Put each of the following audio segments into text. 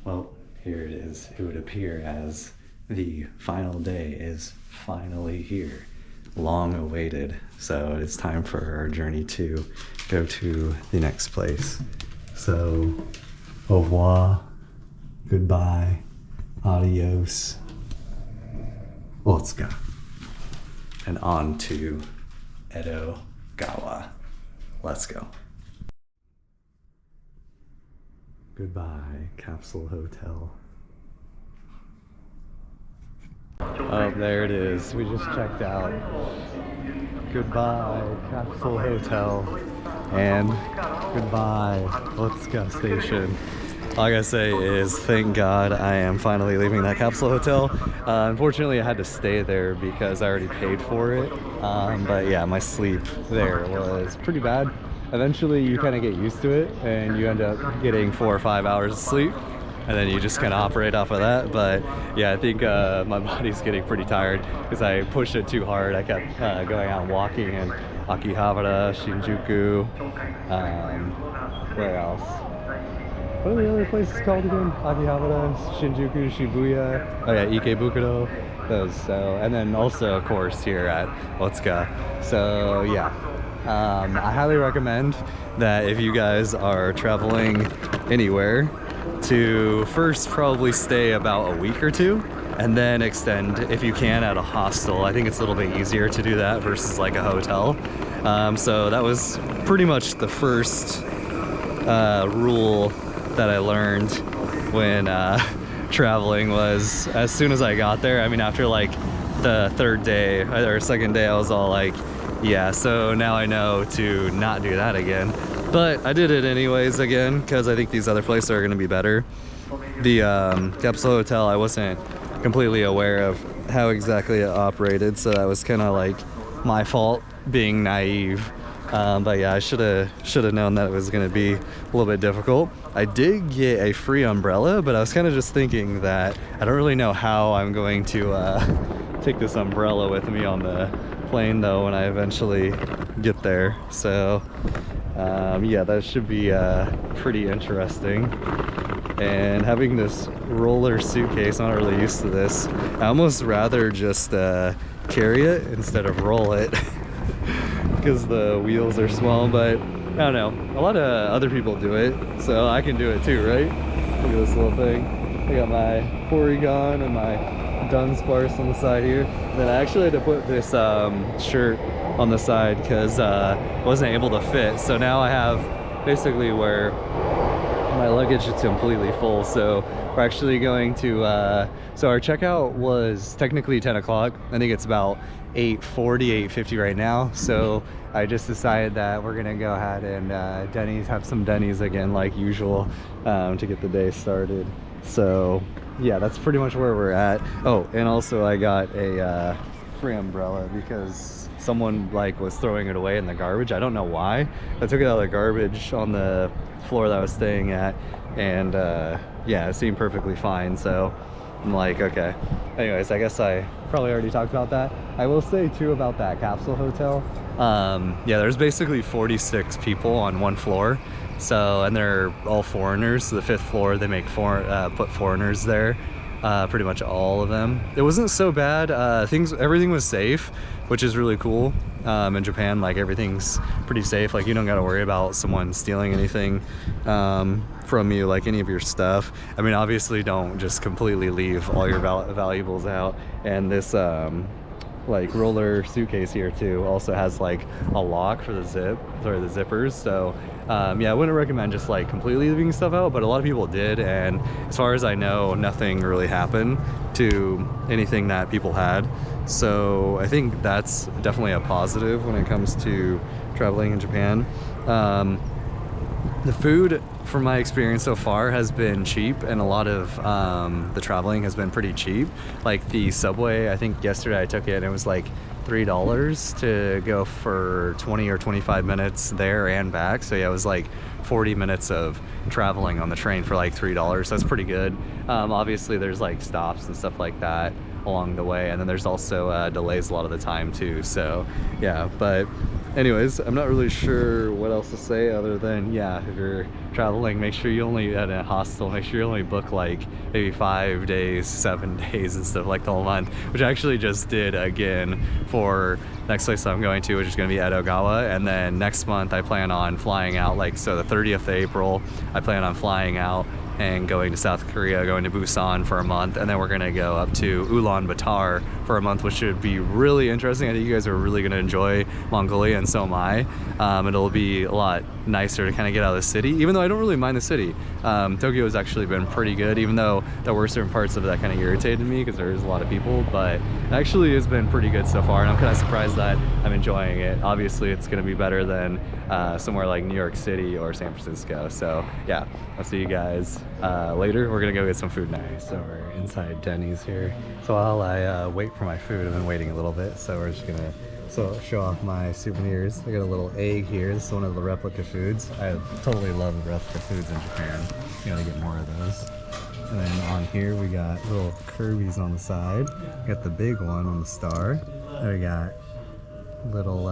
Well, here it is. It would appear as the final day is finally here. Long awaited. So it's time for our journey to go to the next place. So, au revoir, goodbye, adios, Otsuka, and on to Edogawa. Let's go. Goodbye, Capsule Hotel. Oh, there it is. We just checked out. Goodbye, Capsule Hotel. And goodbye, Otsuka Station. All I gotta say is thank God I am finally leaving that Capsule Hotel. Unfortunately, I had to stay there because I already paid for it. But yeah, my sleep there was pretty bad. Eventually, you kind of get used to it and you end up getting 4 or 5 hours of sleep. And then you just kind of operate off of that. But yeah, I think my body's getting pretty tired because I pushed it too hard. I kept going out and walking in Akihabara, Shinjuku, where else? What are the other places called again? Akihabara, Shinjuku, Shibuya, oh yeah, Ikebukuro, those. So, and then also, of course, here at Otsuka. So yeah, I highly recommend that if you guys are traveling anywhere, to first probably stay about a week or two and then extend if you can at a hostel. I think it's a little bit easier to do that versus like a hotel. So that was pretty much the first rule that I learned when traveling was as soon as I got there. I mean, after like the third day or second day, I was all like, yeah, so now I know to not do that again. But I did it anyways again because I think these other places are going to be better. The Capsule Hotel, I wasn't completely aware of how exactly it operated, so that was kind of like my fault being naive. But yeah, I should have known that it was going to be a little bit difficult. I did get a free umbrella, but I was kind of just thinking that I don't really know how I'm going to take this umbrella with me on the plane though when I eventually get there. So yeah, that should be pretty interesting. And having this roller suitcase, I'm not really used to this. I almost rather just carry it instead of roll it because the wheels are small, but I don't know. A lot of other people do it, so I can do it too, right? Look at this little thing. I got my Porygon and my Dunsparce on the side here. Then I actually had to put this shirt on the side because I wasn't able to fit. So now I have basically where my luggage is completely full. So we're actually going to, so our checkout was technically 10 o'clock. I think it's about 8:40, 8:50 right now. So I just decided that we're gonna go ahead and have some Denny's again like usual to get the day started. So yeah, that's pretty much where we're at. Oh, and also I got a free umbrella because someone like was throwing it away in the garbage. I don't know why. I took it out of the garbage on the floor that I was staying at, and yeah, it seemed perfectly fine. So I'm like, okay. Anyways, I guess I probably already talked about that. I will say too about that Capsule Hotel. Yeah, there's basically 46 people on one floor. So, and they're all foreigners. So the 5th floor, they make put foreigners there. Pretty much all of them. It wasn't so bad. Everything was safe, which is really cool. In Japan, like everything's pretty safe. Like you don't got to worry about someone stealing anything from you, like any of your stuff. I mean, obviously, don't just completely leave all your valuables out. And this like roller suitcase here too also has like a lock for the zippers. So yeah, I wouldn't recommend just like completely leaving stuff out, but a lot of people did, and as far as I know, nothing really happened to anything that people had. So I think that's definitely a positive when it comes to traveling in Japan. The food, from my experience so far, has been cheap, and a lot of the traveling has been pretty cheap. Like the subway, I think yesterday I took it and it was like $3 to go for 20 or 25 minutes there and back. So yeah, it was like 40 minutes of traveling on the train for like $3. So that's pretty good. Obviously there's like stops and stuff like that along the way, and then there's also delays a lot of the time too. So yeah, but anyways, I'm not really sure what else to say other than, yeah, if you're traveling, make sure you only at a hostel, make sure you only book like maybe 5 days, 7 days instead of like the whole month, which I actually just did again for next place I'm going to, which is going to be Edogawa. And then next month I plan on flying out, like, so the 30th of April I plan on flying out and going to South Korea, going to Busan for a month, and then we're gonna go up to Ulaanbaatar for a month, which should be really interesting. I think you guys are really gonna enjoy Mongolia, and so am I. It'll be a lot nicer to kind of get out of the city, even though I don't really mind the city. Tokyo has actually been pretty good, even though there were certain parts of it that kind of irritated me because there is a lot of people, but it actually has been pretty good so far, and I'm kind of surprised that I'm enjoying it. Obviously, it's gonna be better than somewhere like New York City or San Francisco, so yeah, I'll see you guys later. We're gonna go get some food now. So we're inside Denny's here. So while I wait for my food, I've been waiting a little bit, so we're just gonna show off my souvenirs. I got a little egg here. This is one of the replica foods. I totally love replica foods in Japan. You gotta get more of those. And then on here we got little Kirby's on the side. We got the big one on the star. And we got little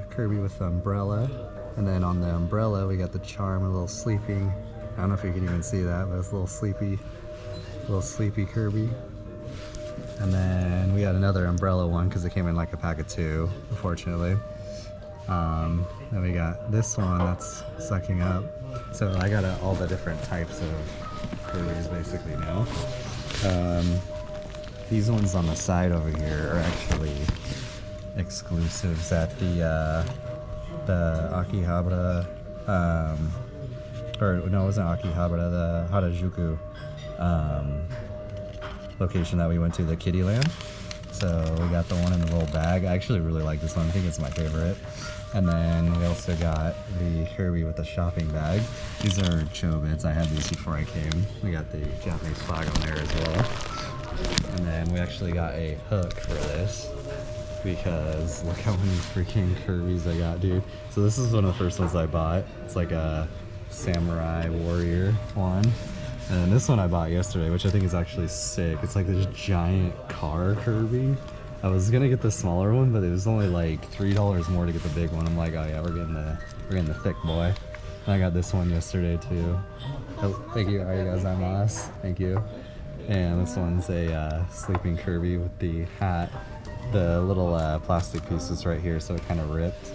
Kirby with the umbrella. And then on the umbrella we got the charm, a little sleeping. I don't know if you can even see that, but it's a little sleepy Kirby. And then we got another umbrella one because it came in like a pack of 2, unfortunately. Then we got this one that's sucking up. So I got all the different types of Kirby's basically now. These ones on the side over here are actually exclusives at the Akihabara, or no, it wasn't Akihabara, the Harajuku location that we went to, the Kitty Land. So we got the one in the little bag. I actually really like this one. I think it's my favorite. And then we also got the Kirby with the shopping bag. These are Chobits. I had these before I came. We got the Japanese flag on there as well. And then we actually got a hook for this because look how many freaking Kirby's I got, dude. So this is one of the first ones I bought. It's like a samurai warrior one. And then this one I bought yesterday, which I think is actually sick. It's like this giant car Kirby. I was gonna get the smaller one, but it was only like $3 more to get the big one. I'm like, oh yeah, we're getting the thick boy. And I got this one yesterday too. Oh, thank you, arigatou. Thank you. And this one's a sleeping Kirby with the hat. The little plastic pieces right here, so it kind of ripped.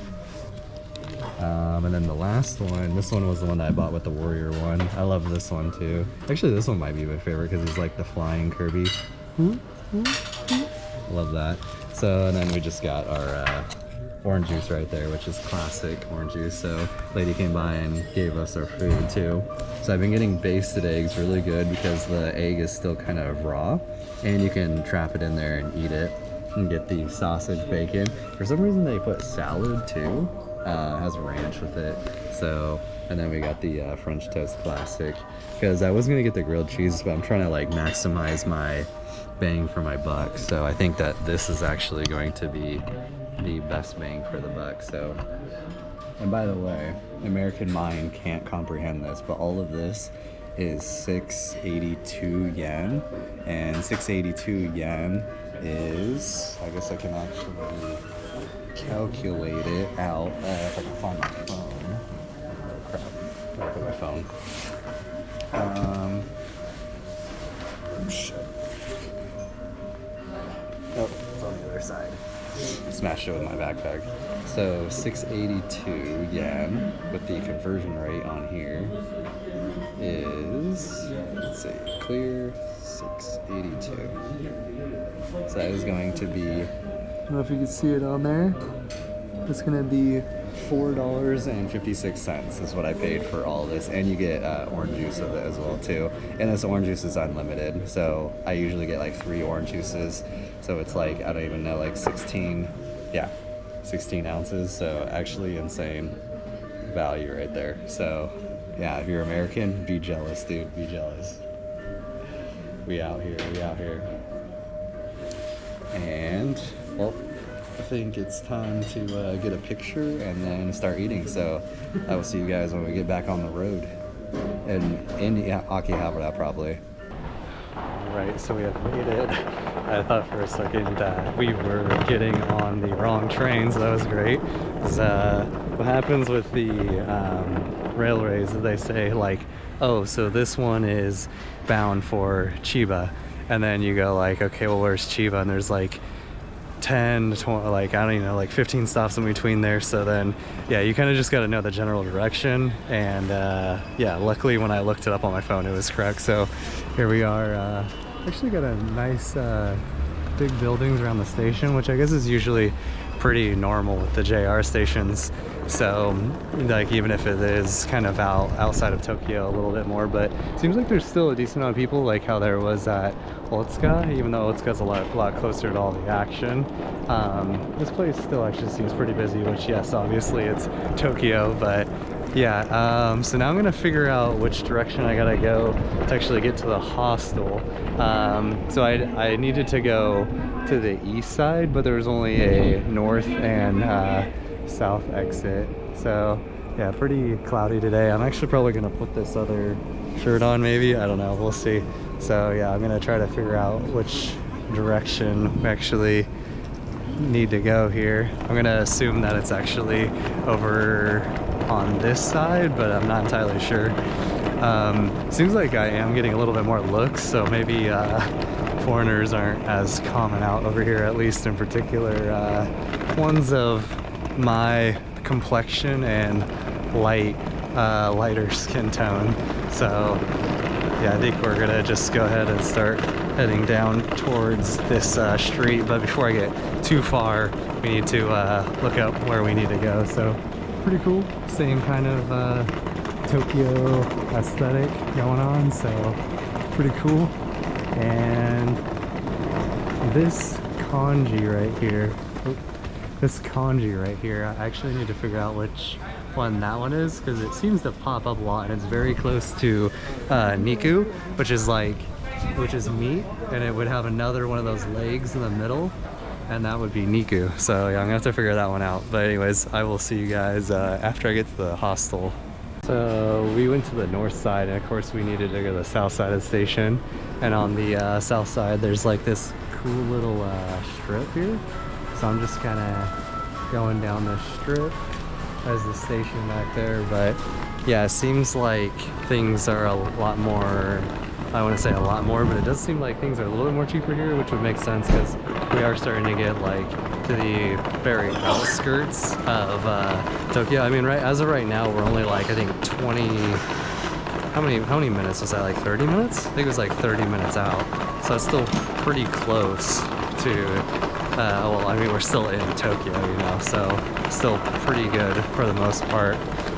And then the last one, this one was the one that I bought with the warrior one. I love this one too. Actually, this one might be my favorite because he's like the flying Kirby. Love that. So, and then we just got our orange juice right there, which is classic orange juice. So, lady came by and gave us our food too. So I've been getting basted eggs, really good because the egg is still kind of raw, and you can trap it in there and eat it and get the sausage bacon. For some reason, they put salad too. Has ranch with it. So, and then we got the French toast classic because I was gonna get the grilled cheese, but I'm trying to like maximize my bang for my buck. So I think that this is actually going to be the best bang for the buck. So, and by the way, American mind can't comprehend this, but all of this is 682 yen, and 682 yen is, I guess I can actually calculate it out. If I can find my phone. Crap, where put my phone? Shit. Oh, it's on the other side. Smashed it with my backpack. So 682 yen with the conversion rate on here is, let's see, clear 682. So that is going to be, I don't know if you can see it on there. It's gonna be $4.56 is what I paid for all this, and you get orange juice with it as well too. And this orange juice is unlimited, so I usually get like 3 orange juices. So it's like, I don't even know, like 16 ounces. So actually insane value right there. So yeah, if you're American, be jealous, dude. Be jealous. We out here. And well, I think it's time to get a picture and then start eating. So I will see you guys when we get back on the road and in Akihabara probably. Alright, so we have made it. I thought for a second that we were getting on the wrong train, so that was great. 'Cause, what happens with the railways is they say like, oh, so this one is bound for Chiba. And then you go like, okay, well, where's Chiba? And there's like 10 to 20, like, I don't even know, like 15 stops in between there. So then, yeah, you kind of just got to know the general direction. And yeah, luckily when I looked it up on my phone, it was correct. So here we are. Actually got a nice big buildings around the station, which I guess is usually pretty normal with the JR stations. So like even if it is kind of outside of Tokyo a little bit more, but it seems like there's still a decent amount of people, like how there was at Otsuka, even though Otsuka's a lot closer to all the action. This place still actually seems pretty busy, which yes, obviously it's Tokyo, but yeah, so now I'm gonna figure out which direction I gotta go to actually get to the hostel. So I needed to go to the east side, but there was only a north and south exit. So yeah, pretty cloudy today. I'm actually probably gonna put this other shirt on, maybe, I don't know, we'll see. So yeah, I'm gonna try to figure out which direction we actually need to go here. I'm gonna assume that it's actually over on this side, but I'm not entirely sure. Seems like I am getting a little bit more looks, so maybe foreigners aren't as common out over here, at least in particular ones of my complexion and lighter skin tone. So yeah, I think we're gonna just go ahead and start heading down towards this street, but before I get too far we need to look up where we need to go. So pretty cool, same kind of Tokyo aesthetic going on, so pretty cool. And this kanji right here, I actually need to figure out which one that one is, because it seems to pop up a lot, and it's very close to Niku, which is meat, and it would have another one of those legs in the middle, and that would be Niku. So yeah, I'm gonna have to figure that one out. But anyways, I will see you guys after I get to the hostel. So we went to the north side, and of course we needed to go to the south side of the station. And on the south side, there's like this cool little strip here. So I'm just kind of going down the strip as the station back there. But yeah, it seems like things are a lot more, I want to say a lot more, but it does seem like things are a little bit more cheaper here, which would make sense because we are starting to get like to the very outskirts of Tokyo. I mean, as of right now, we're only like, I think 20, how many minutes was that, like 30 minutes? I think it was like 30 minutes out. So it's still pretty close to, well, I mean, we're still in Tokyo, you know, so still pretty good for the most part.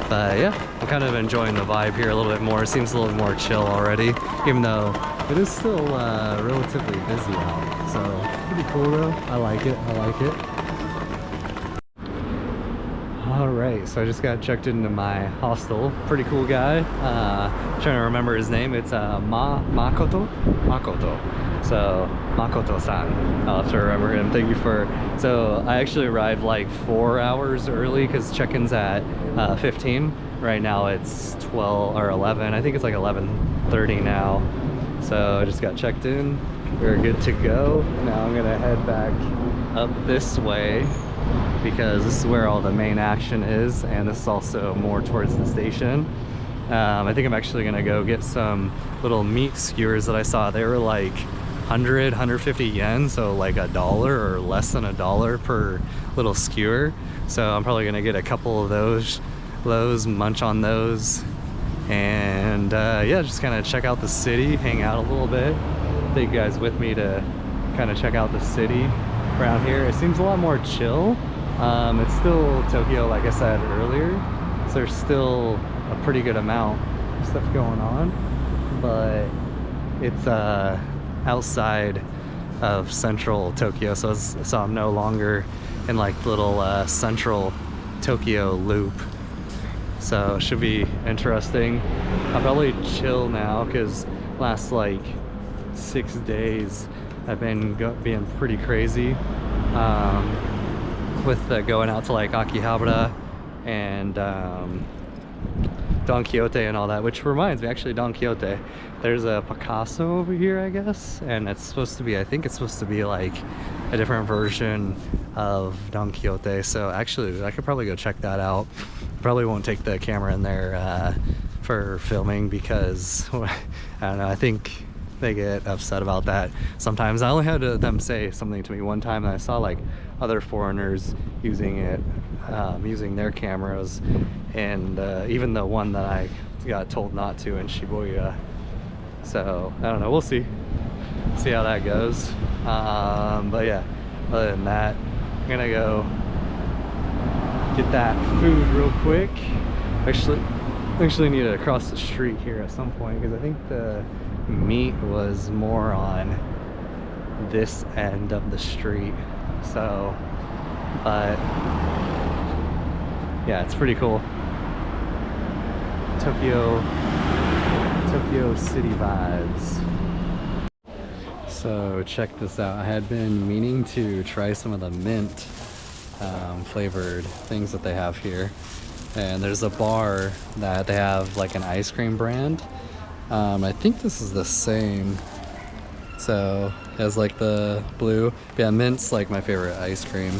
But yeah, I'm kind of enjoying the vibe here a little bit more. It seems a little more chill already, even though it is still relatively busy out. So pretty cool though. I like it. All right, so I just got checked into my hostel. Pretty cool guy. Trying to remember his name. It's Makoto. So Makoto-san. I'll have to remember him. Thank you for. So I actually arrived like 4 hours early because check-in's at 15. Right now it's 12 or 11. I think it's like 11:30 now. So I just got checked in. We're good to go. Now I'm gonna head back up this way because this is where all the main action is, and this is also more towards the station. I think I'm actually gonna go get some little meat skewers that I saw. They were like 150 yen, so like $1 or less than $1 per little skewer. So I'm probably gonna get a couple of those, munch on those, and yeah, just kind of check out the city, hang out a little bit. Take you guys with me to kind of check out the city around here. It seems a lot more chill. It's still Tokyo, like I said earlier, so there's still a pretty good amount of stuff going on, but it's outside of central Tokyo, so I'm no longer in like the little central Tokyo loop. So it should be interesting. I'll probably chill now because last like 6 days I've been being pretty crazy with going out to like Akihabara and Don Quixote and all that, which reminds me, actually, Don Quixote, there's a Picasso over here, I guess, and it's supposed to be, I think it's supposed to be like a different version of Don Quixote. So actually, I could probably go check that out. Probably won't take the camera in there for filming because I don't know, I think they get upset about that sometimes. I only had them say something to me one time, and I saw like other foreigners using it, using their cameras, and even the one that I got told not to in Shibuya. So I don't know, we'll see how that goes. But yeah, other than that, I'm gonna go get that food real quick. Actually need to cross the street here at some point because I think the meat was more on this end of the street. So, but yeah, it's pretty cool. Tokyo City vibes. So check this out. I had been meaning to try some of the mint flavored things that they have here. And there's a bar that they have like an ice cream brand. I think this is the same. So it has like the blue. Yeah, mint's like my favorite ice cream.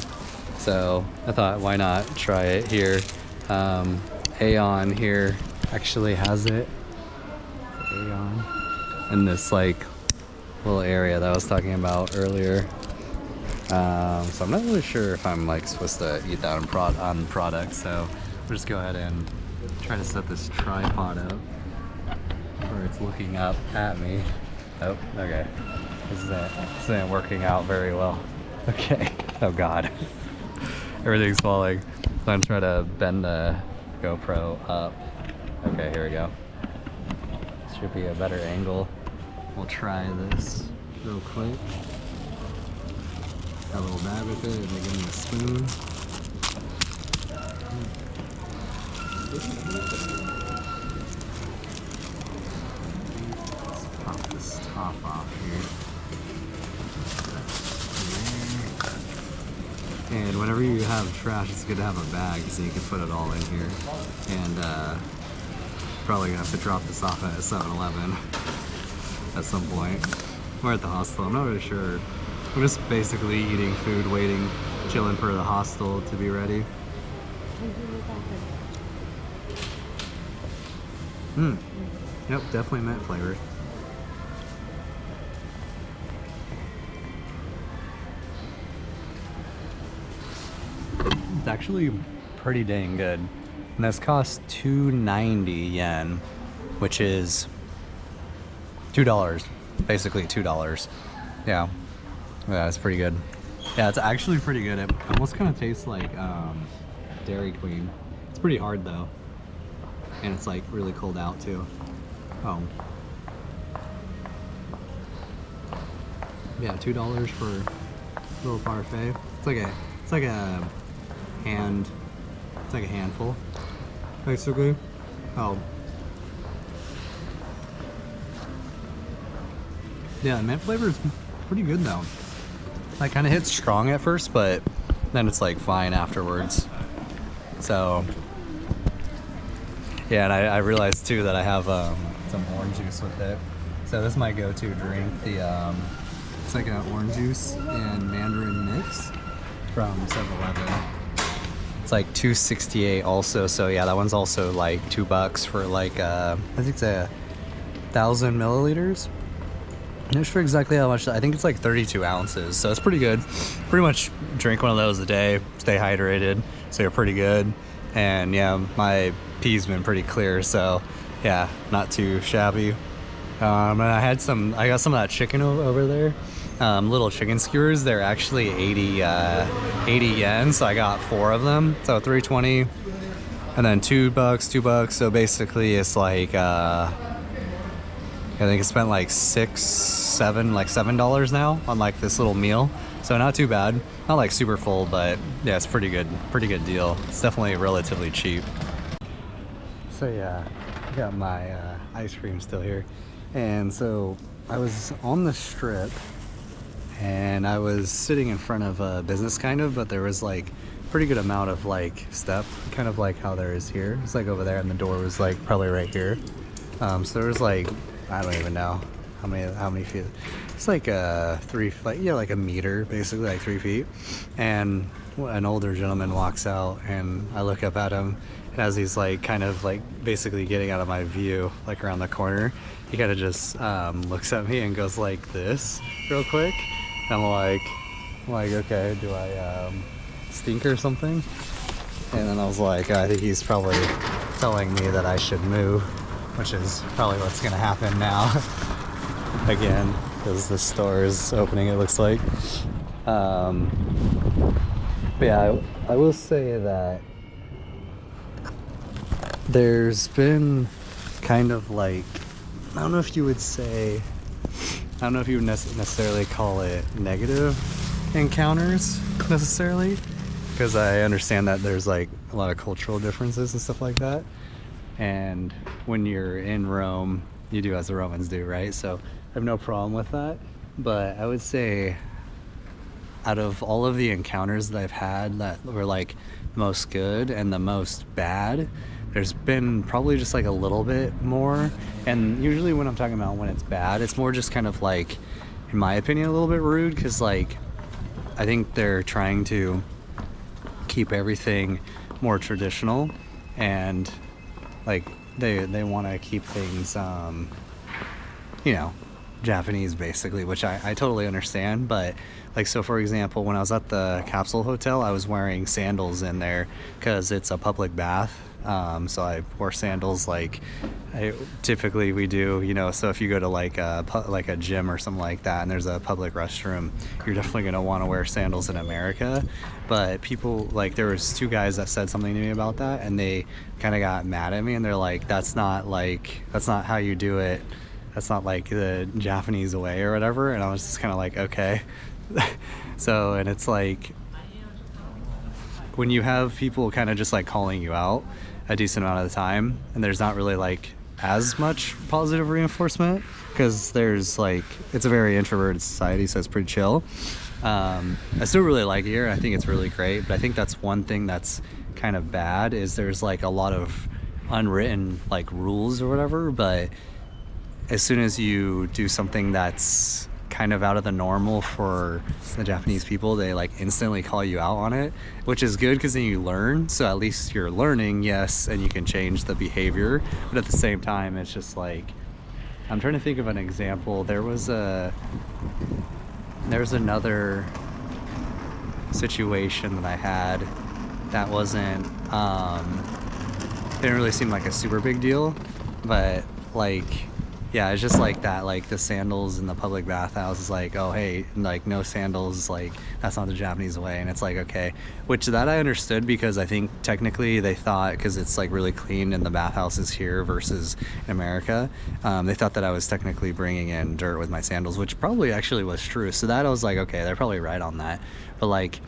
So I thought, why not try it here? Aeon here actually has it. Aeon. In this like little area that I was talking about earlier. So I'm not really sure if I'm like supposed to eat that on product. So we'll just go ahead and try to set this tripod up where it's looking up at me. Oh, okay. This isn't working out very well. Okay. Oh God. Everything's falling. So I'm trying to bend the GoPro up. Okay, here we go. Should be a better angle. We'll try this real quick. Got a little bag with it, and they give me a spoon. Let's pop this top off here. And whenever you have trash, it's good to have a bag so you can put it all in here. And probably gonna have to drop this off at 7-Eleven at some point. We're at the hostel. I'm not really sure. I'm just basically eating food, waiting, chilling for the hostel to be ready. Yep, definitely mint flavored. It's actually pretty dang good. And this costs 290 yen, which is $2. Basically $2. Yeah. Yeah, it's pretty good. Yeah, it's actually pretty good. It almost kind of tastes like Dairy Queen. It's pretty hard though. And it's like really cold out too. Oh. Yeah, $2 for a little parfait. It's like a handful, basically. Oh. Yeah, the mint flavor is pretty good though. Like kind of hits strong at first, but then it's like fine afterwards. So yeah, and I realized too that I have some orange juice with it. So this is my go-to drink. It's like an orange juice and mandarin mix from 7-Eleven. It's like $2.68 also. So yeah, that one's also like $2 for like I think it's 1,000 milliliters. I'm not sure exactly how much. I think it's like 32 ounces. So it's pretty good. Pretty much drink one of those a day. Stay hydrated. So you're pretty good. And yeah, my pee's been pretty clear. So yeah, not too shabby. And I got some of that chicken over there. Little chicken skewers. They're actually 80 yen. So I got 4 of them. So $3.20. And then $2. So basically it's like, I think I spent like $7 now on like this little meal. So not too bad. Not like super full, but yeah, it's pretty good deal. It's definitely relatively cheap. So yeah, I got my ice cream still here. And so I was on the strip and I was sitting in front of a business kind of, but there was like pretty good amount of like step, kind of like how there is here. It's like over there, and the door was like probably right here. So there was like, I don't even know how many feet. It's like like a meter, basically, like 3 feet. And an older gentleman walks out, and I look up at him, and as he's like kind of like basically getting out of my view, like around the corner, he kind of just looks at me and goes like this real quick. And I'm like, okay, do I stink or something? And then I was like, I think he's probably telling me that I should move, which is probably what's gonna happen now. Again, because the store is opening, it looks like. But yeah, I will say that there's been kind of like, I don't know if you would necessarily call it negative encounters necessarily, because I understand that there's like a lot of cultural differences and stuff like that. And when you're in Rome, you do as the Romans do, right? So I have no problem with that. But I would say out of all of the encounters that I've had that were like the most good and the most bad, there's been probably just like a little bit more. And usually when I'm talking about when it's bad, it's more just kind of like, in my opinion, a little bit rude, because like I think they're trying to keep everything more traditional, and like they want to keep things Japanese basically, which I totally understand. But like, so for example, when I was at the capsule hotel, I was wearing sandals in there because it's a public bath. So I wore sandals like typically we do, so if you go to like a gym or something like that and there's a public restroom, you're definitely going to want to wear sandals in America. But people, like, there was 2 guys that said something to me about that, and they kind of got mad at me, and they're like, that's not how you do it. That's not like the Japanese way or whatever. And I was just kind of like, okay. So, and it's like, when you have people kind of just like calling you out a decent amount of the time, and there's not really like as much positive reinforcement, because there's like, it's a very introverted society, so it's pretty chill. I still really like it here. I think it's really great, but I think that's one thing that's kind of bad, is there's like a lot of unwritten like rules or whatever, but as soon as you do something that's kind of out of the normal for the Japanese people, they like instantly call you out on it, which is good because then you learn. So at least you're learning, yes, and you can change the behavior. But at the same time, it's just like, I'm trying to think of an example. There was another situation that I had that wasn't didn't really seem like a super big deal, but like, yeah, it's just like that, like the sandals in the public bathhouse is like, oh hey, like no sandals, like that's not the Japanese way. And it's like, okay, which that I understood, because I think technically they thought, because it's like really clean in the bathhouses here versus in America, they thought that I was technically bringing in dirt with my sandals, which probably actually was true. So that I was like, okay, they're probably right on that. But like,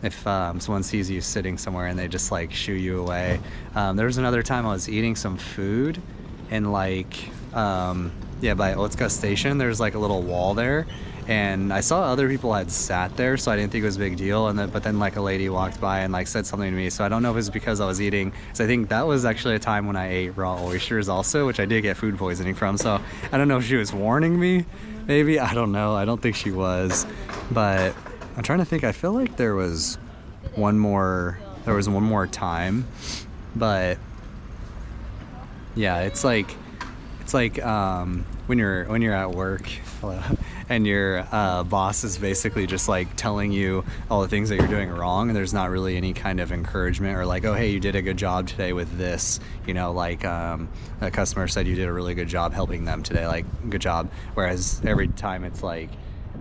if someone sees you sitting somewhere and they just like shoo you away. There was another time I was eating some food, and like by Otsuka Station, there's like a little wall there, and I saw other people had sat there, so I didn't think it was a big deal. And but then like a lady walked by and like said something to me, so I don't know if it was because I was eating. So I think that was actually a time when I ate raw oysters also, which I did get food poisoning from. So I don't know if she was warning me, maybe, I don't know. I don't think she was, but I'm trying to think. I feel like there was one more time, but yeah, it's like when you're at work, and your boss is basically just like telling you all the things that you're doing wrong, and there's not really any kind of encouragement, or like, oh hey, you did a good job today with this, like a customer said you did a really good job helping them today, like good job. Whereas every time it's like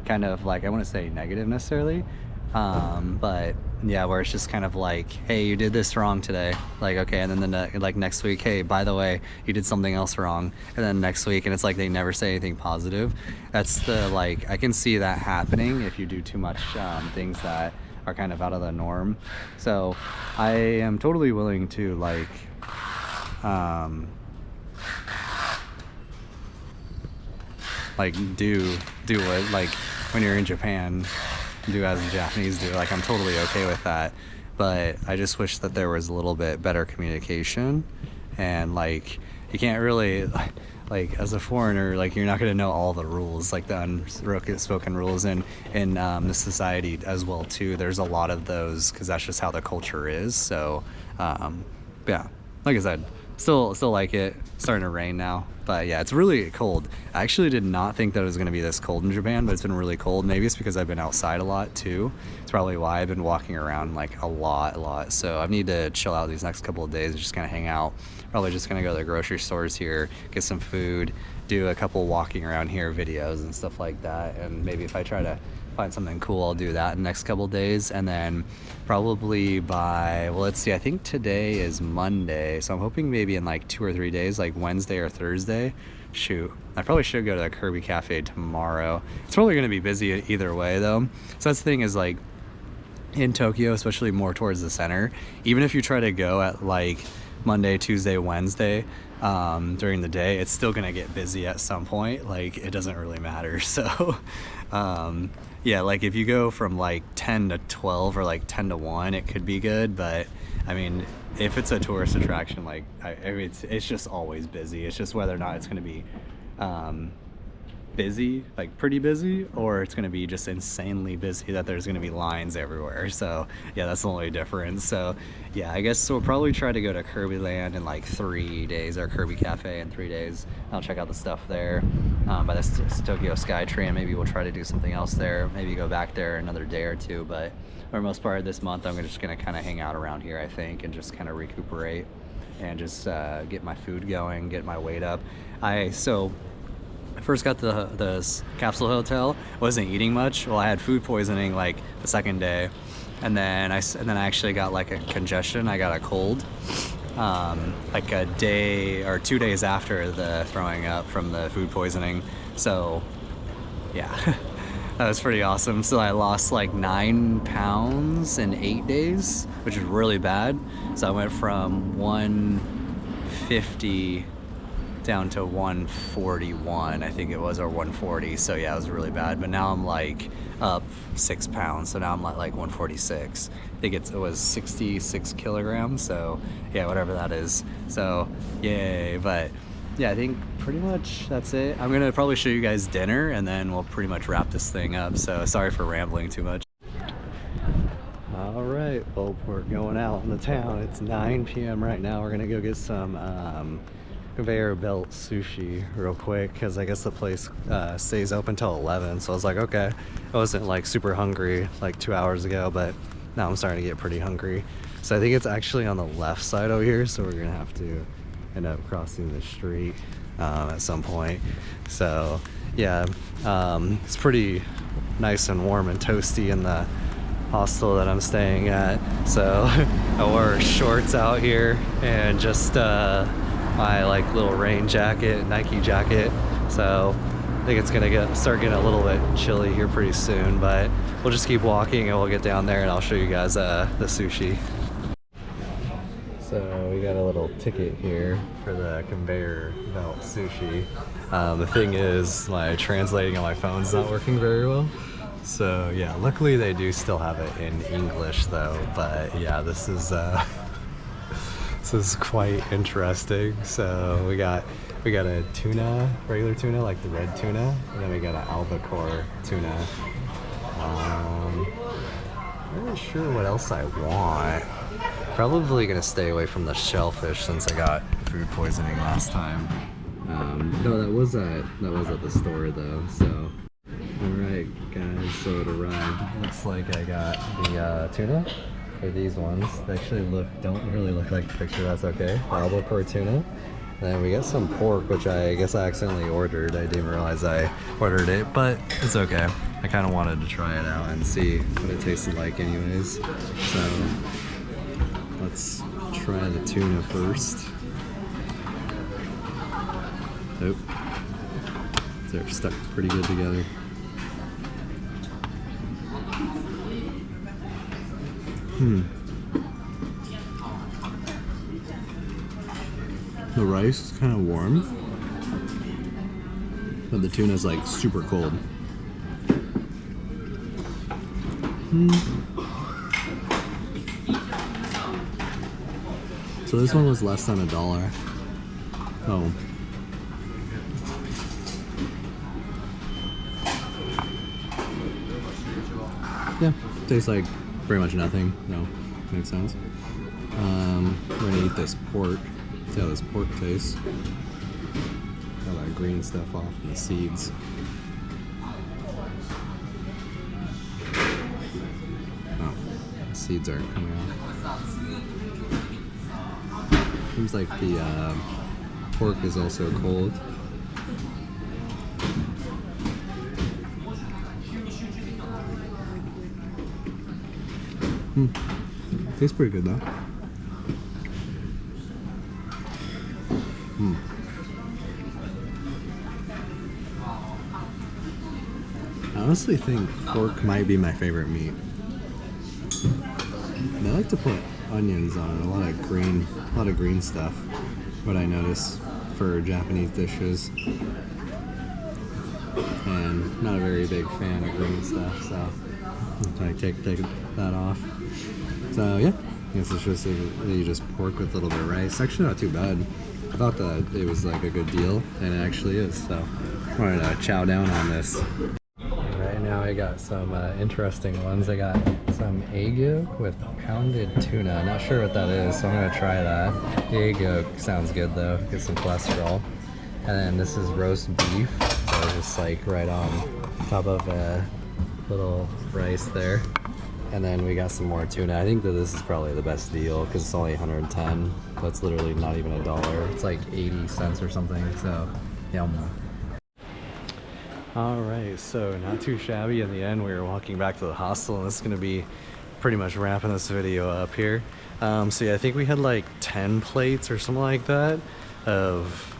kind of like, I wouldn't say negative necessarily, but yeah, where it's just kind of like, hey, you did this wrong today, like, okay, and then like next week, hey, by the way, you did something else wrong, and then next week, and it's like they never say anything positive. That's the, like, I can see that happening if you do too much things that are kind of out of the norm. So I am totally willing to like do what, like when you're in Japan, do as the Japanese do. Like, I'm totally okay with that. but I just wish that there was a little bit better communication. And like, you can't really, like, as a foreigner, like, you're not going to know all the rules, like the unspoken rules, and in the society as well too. There's a lot of those because that's just how the culture is. So yeah, like I said, still like it. Starting to rain now, but yeah, it's really cold. I actually did not think that it was going to be this cold in Japan, but it's been really cold. Maybe it's because I've been outside a lot too. It's probably why I've been walking around like a lot. So I need to chill out these next couple of days and just kind of hang out. Probably just gonna go to the grocery stores here, get some food, do a couple walking around here videos and stuff like that, and maybe if I try to find something cool, I'll do that in the next couple of days. And then probably by, well, let's see, I think today is Monday, so I'm hoping maybe in like 2 or 3 days, like Wednesday or Thursday. Shoot, I probably should go to the Kirby Cafe tomorrow. It's probably going to be busy either way though. So that's the thing, is like in Tokyo, especially more towards the center, even if you try to go at like Monday, Tuesday, Wednesday during the day, it's still gonna get busy at some point. Like, it doesn't really matter. So yeah, like if you go from like 10 to 12 or like 10 to 1, it could be good. But I mean, if it's a tourist attraction, like I mean, it's just always busy. It's just whether or not it's gonna be busy, like pretty busy, or it's gonna be just insanely busy that there's gonna be lines everywhere. So yeah, that's the only difference. So yeah, I guess we'll probably try to go to Kirby Land in like 3 days, or Kirby Cafe in 3 days. I'll check out the stuff there by the Tokyo Skytrain. Maybe we'll try to do something else there, maybe go back there another day or two. But for the most part this month, I'm just gonna kind of hang out around here, I think, and just kind of recuperate and just get my food going, get my weight up. I first got the capsule hotel, wasn't eating much. Well, I had food poisoning like the second day, and then I actually got like a congestion. I got a cold like a day or 2 days after the throwing up from the food poisoning. So yeah, that was pretty awesome. So I lost like 9 pounds in 8 days, which is really bad. So I went from 150 down to 141, I think it was, or 140. So yeah, it was really bad. But now I'm like up 6 pounds, so now I'm at like 146. I think it was 66 kilograms. So yeah, whatever that is. So yay. But yeah, I think pretty much that's it. I'm gonna probably show you guys dinner, and then we'll pretty much wrap this thing up. So sorry for rambling too much. All right, well, we're going out in the town. It's 9 p.m. right now. We're gonna go get some conveyor belt sushi real quick, because I guess the place stays open till 11. So I was like, okay. I wasn't like super hungry like 2 hours ago, but now I'm starting to get pretty hungry. So I think it's actually on the left side over here, so we're gonna have to end up crossing the street at some point. So yeah, it's pretty nice and warm and toasty in the hostel that I'm staying at. So I wore shorts out here and just my like little rain jacket, Nike jacket. So I think it's gonna start getting a little bit chilly here pretty soon, but we'll just keep walking and we'll get down there and I'll show you guys the sushi. So we got a little ticket here for the conveyor belt sushi. The thing is, my translating on my phone's not working very well. So yeah, luckily they do still have it in English though. But yeah, this is quite interesting. So we got a tuna, regular tuna, like the red tuna, and then we got an albacore tuna. I'm not really sure what else I want. Probably gonna stay away from the shellfish since I got food poisoning last time. No, that was at the store though. So alright guys, so it arrived. Looks like I got the tuna for these ones. They actually don't really look like the picture. That's okay. The albacore tuna. And then we got some pork, which I guess I accidentally ordered. I didn't realize I ordered it, but it's okay. I kind of wanted to try it out and see what it tasted like anyways. So let's try the tuna first. Nope. They're stuck pretty good together. The rice is kind of warm, but the tuna is like super cold. So this one was less than $1. Oh. Yeah, tastes like pretty much nothing. No, makes sense. We're gonna eat this pork. See how this pork tastes. All that green stuff off and the seeds. Oh, the seeds aren't coming off. Seems like the pork is also cold. Tastes pretty good though. I honestly think pork might be my favorite meat. They like to put onions on it, a lot of green stuff. What I notice for Japanese dishes, and not a very big fan of green stuff, so I take that off. So yeah, I guess it's just you just pork with a little bit of rice. Actually, not too bad. I thought that it was like a good deal, and it actually is. So I'm gonna chow down on this. Right now, I got some interesting ones. I got some egg yolk with pounded tuna. Not sure what that is, so I'm gonna try that. The egg yolk sounds good though. Get some cholesterol. And then this is roast beef. So just like right on top of a little rice there. And then we got some more tuna. I think that this is probably the best deal because it's only 110. That's literally not even $1. It's like 80 cents or something. So, yum. All right, so not too shabby. In the end, we were walking back to the hostel, and this is gonna be pretty much wrapping this video up here. So yeah, I think we had like 10 plates or something like that of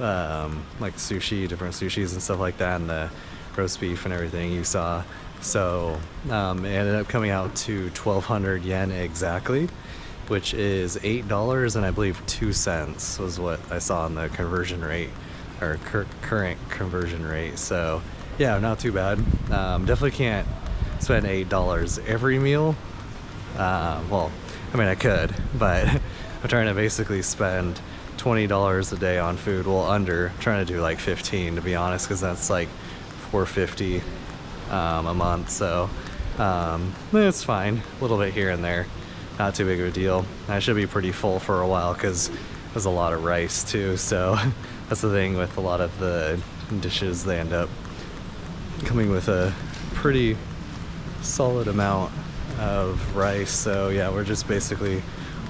like sushi, different sushis and stuff like that, and the roast beef and everything you saw. So it ended up coming out to 1,200 yen exactly, which is $8 and I believe 2 cents was what I saw on the conversion rate, or current conversion rate. So yeah, not too bad. Definitely can't spend $8 every meal. Well, I mean I could, but I'm trying to basically spend $20 a day on food. Well, I'm trying to do like 15 to be honest, because that's like $4.50 a month. So it's fine, a little bit here and there, not too big of a deal. I should be pretty full for a while because there's a lot of rice too. So that's the thing with a lot of the dishes, they end up coming with a pretty solid amount of rice. So yeah, we're just basically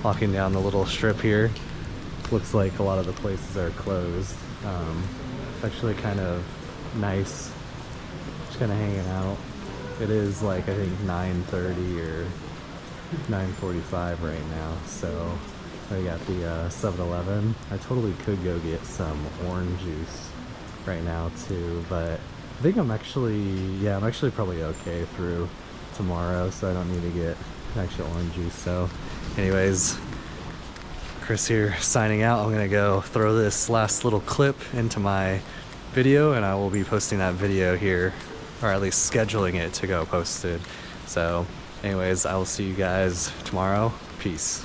walking down the little strip here. Looks like a lot of the places are closed. It's actually kind of nice, just kind of hanging out. It is like I think 9:30 or 9:45 right now. So I got the 7-Eleven. I totally could go get some orange juice right now too, but I think I'm actually probably okay through tomorrow, so I don't need to get actual orange juice. So anyways, Chris here signing out. I'm gonna go throw this last little clip into my video, and I will be posting that video here, or at least scheduling it to go posted. So anyways, I will see you guys tomorrow. Peace.